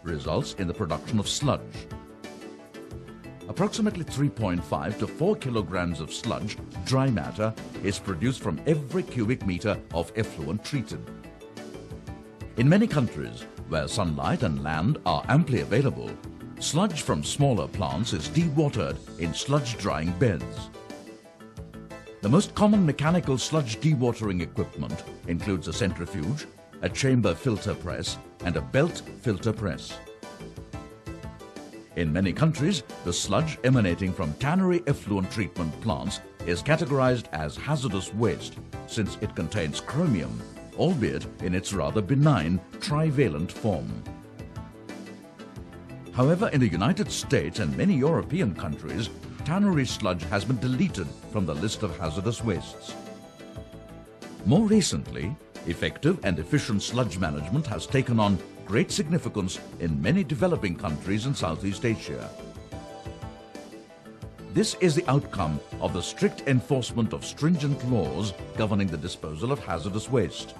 results in the production of sludge. Approximately 3.5 to 4 kilograms of sludge, dry matter, is produced from every cubic meter of effluent treated. In many countries, where sunlight and land are amply available, sludge from smaller plants is dewatered in sludge drying beds. The most common mechanical sludge dewatering equipment includes a centrifuge, a chamber filter press, and a belt filter press. In many countries, the sludge emanating from tannery effluent treatment plants is categorized as hazardous waste since it contains chromium, albeit in its rather benign trivalent form. However, in the United States and many European countries, tannery sludge has been deleted from the list of hazardous wastes. More recently, effective and efficient sludge management has taken on great significance in many developing countries in Southeast Asia. This is the outcome of the strict enforcement of stringent laws governing the disposal of hazardous waste.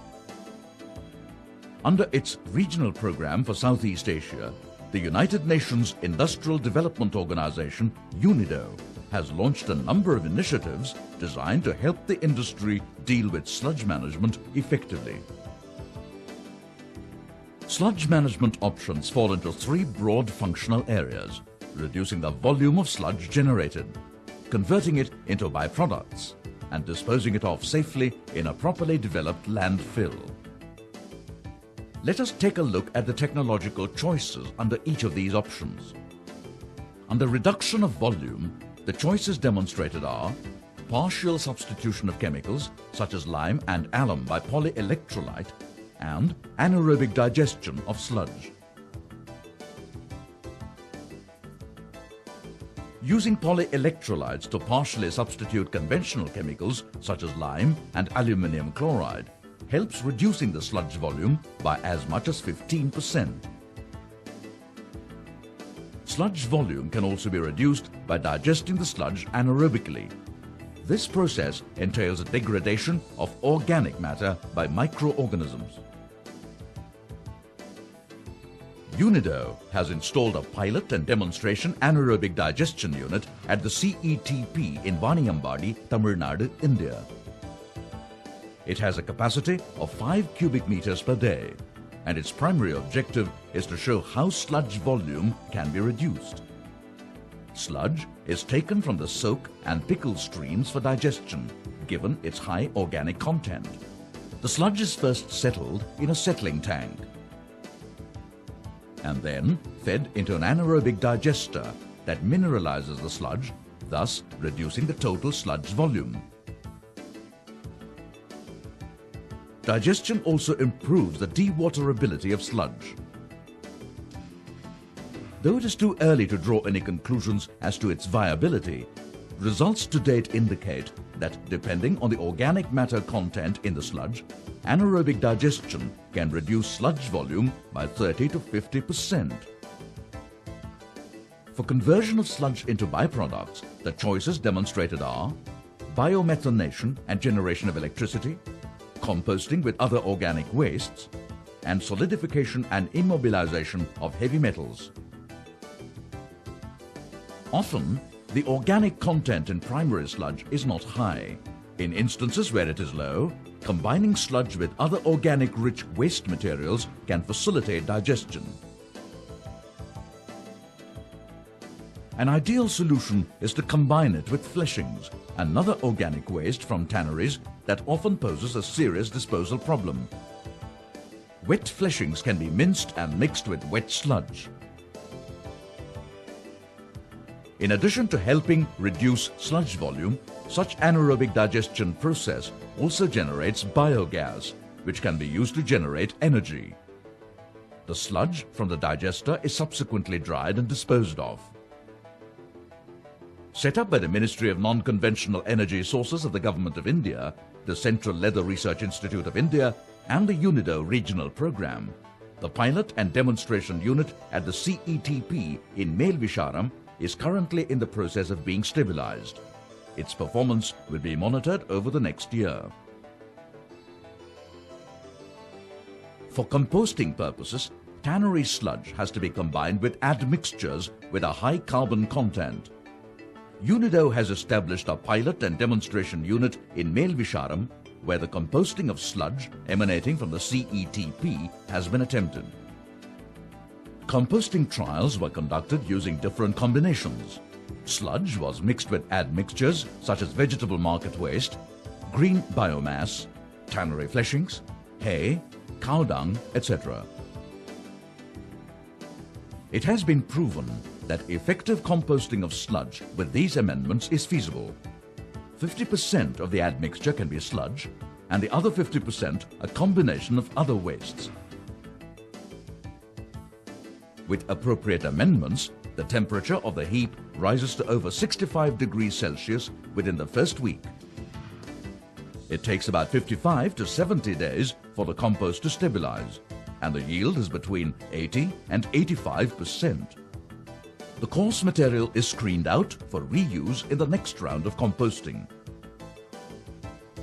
Under its regional program for Southeast Asia, the United Nations Industrial Development Organization, UNIDO, has launched a number of initiatives designed to help the industry deal with sludge management effectively. Sludge management options fall into three broad functional areas: reducing the volume of sludge generated, converting it into byproducts, and disposing it off safely in a properly developed landfill. Let us take a look at the technological choices under each of these options. Under reduction of volume, the choices demonstrated are partial substitution of chemicals such as lime and alum by polyelectrolyte and anaerobic digestion of sludge. Using polyelectrolytes to partially substitute conventional chemicals such as lime and aluminium chloride helps reducing the sludge volume by as much as 15%. Sludge volume can also be reduced by digesting the sludge anaerobically. This process entails a degradation of organic matter by microorganisms. UNIDO has installed a pilot and demonstration anaerobic digestion unit at the CETP in Vaniyambadi, Tamil Nadu, India. It has a capacity of 5 cubic meters per day, and its primary objective is to show how sludge volume can be reduced. Sludge is taken from the soak and pickle streams for digestion, given its high organic content. The sludge is first settled in a settling tank and then fed into an anaerobic digester that mineralizes the sludge, thus reducing the total sludge volume. Digestion also improves the dewaterability of sludge. Though it is too early to draw any conclusions as to its viability, results to date indicate that depending on the organic matter content in the sludge, anaerobic digestion can reduce sludge volume by 30 to 50%. For conversion of sludge into byproducts, the choices demonstrated are biomethanation and generation of electricity, composting with other organic wastes, and solidification and immobilization of heavy metals. Often, the organic content in primary sludge is not high. In instances where it is low, combining sludge with other organic-rich waste materials can facilitate digestion. An ideal solution is to combine it with fleshings, another organic waste from tanneries that often poses a serious disposal problem. Wet fleshings can be minced and mixed with wet sludge. In addition to helping reduce sludge volume, such anaerobic digestion process also generates biogas, which can be used to generate energy. The sludge from the digester is subsequently dried and disposed of. Set up by the Ministry of Non-Conventional Energy Sources of the Government of India, the Central Leather Research Institute of India, and the UNIDO regional program, the pilot and demonstration unit at the CETP in Melvisharam is currently in the process of being stabilized. Its performance will be monitored over the next year. For composting purposes, tannery sludge has to be combined with admixtures with a high carbon content. UNIDO has established a pilot and demonstration unit in Melvisharam where the composting of sludge emanating from the CETP has been attempted. Composting trials were conducted using different combinations. Sludge was mixed with admixtures such as vegetable market waste, green biomass, tannery fleshings, hay, cow dung, etc. It has been proven that effective composting of sludge with these amendments is feasible. 50% of the admixture can be sludge and the other 50% a combination of other wastes. With appropriate amendments, the temperature of the heap rises to over 65 degrees Celsius within the first week. It takes about 55 to 70 days for the compost to stabilize, and the yield is between 80 and 85%. The coarse material is screened out for reuse in the next round of composting.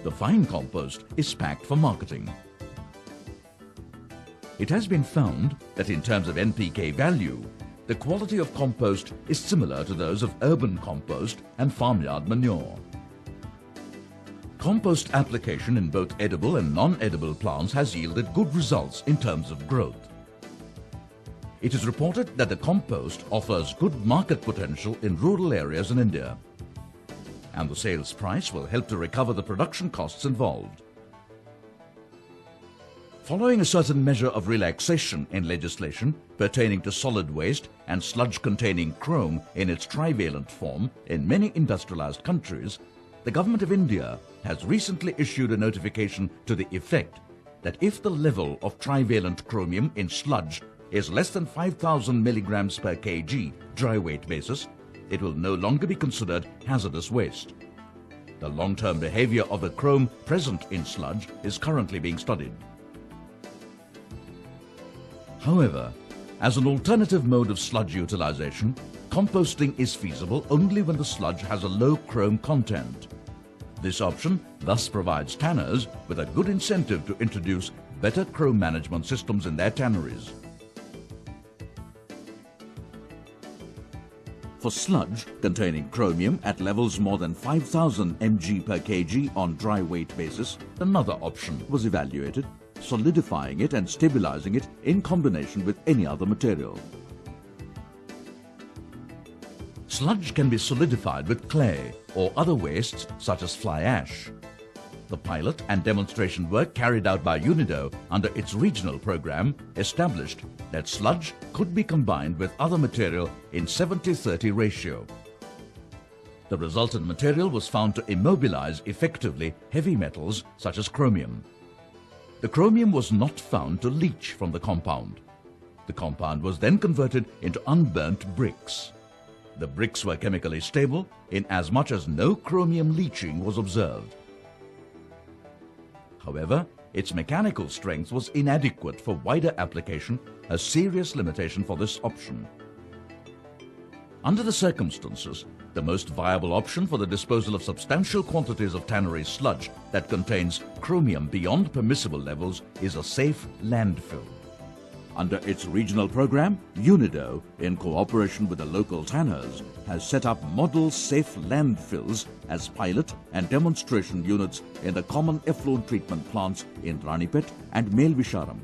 The fine compost is packed for marketing. It has been found that in terms of NPK value, the quality of compost is similar to those of urban compost and farmyard manure. Compost application in both edible and non-edible plants has yielded good results in terms of growth. It is reported that the compost offers good market potential in rural areas in India, and the sales price will help to recover the production costs involved. Following a certain measure of relaxation in legislation pertaining to solid waste and sludge containing chrome in its trivalent form in many industrialized countries, the Government of India has recently issued a notification to the effect that if the level of trivalent chromium in sludge is less than 5,000 milligrams per kg dry weight basis, it will no longer be considered hazardous waste. The long-term behavior of the chrome present in sludge is currently being studied. However, as an alternative mode of sludge utilization, composting is feasible only when the sludge has a low chrome content. This option thus provides tanners with a good incentive to introduce better chrome management systems in their tanneries. For sludge containing chromium at levels more than 5,000 mg per kg on dry weight basis, another option was evaluated, solidifying it and stabilizing it in combination with any other material. Sludge can be solidified with clay or other wastes such as fly ash. The pilot and demonstration work carried out by UNIDO under its regional program established that sludge could be combined with other material in 70-30 ratio. The resultant material was found to immobilize effectively heavy metals such as chromium. The chromium was not found to leach from the compound. The compound was then converted into unburnt bricks. The bricks were chemically stable in as much as no chromium leaching was observed. However, its mechanical strength was inadequate for wider application, a serious limitation for this option. Under the circumstances, the most viable option for the disposal of substantial quantities of tannery sludge that contains chromium beyond permissible levels is a safe landfill. Under its regional program, UNIDO, in cooperation with the local tanners, has set up model safe landfills as pilot and demonstration units in the common effluent treatment plants in Ranipet and Melvisharam.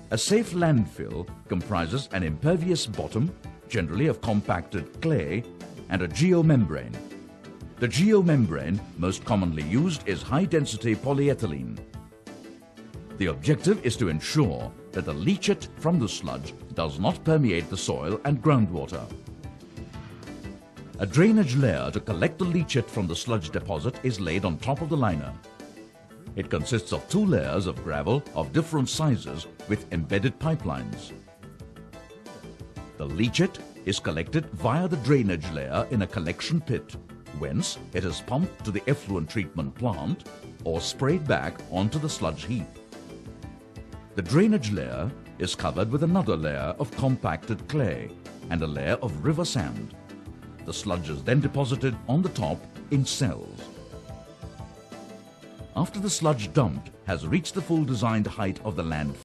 A safe landfill comprises an impervious bottom, generally of compacted clay, and a geomembrane. The geomembrane most commonly used is high-density polyethylene. The objective is to ensure that the leachate from the sludge does not permeate the soil and groundwater. A drainage layer to collect the leachate from the sludge deposit is laid on top of the liner. It consists of 2 layers of gravel of different sizes with embedded pipelines. The leachate is collected via the drainage layer in a collection pit, whence it is pumped to the effluent treatment plant or sprayed back onto the sludge heap. The drainage layer is covered with another layer of compacted clay and a layer of river sand. The sludge is then deposited on the top in cells. After the sludge dumped has reached the full designed height of the landfill,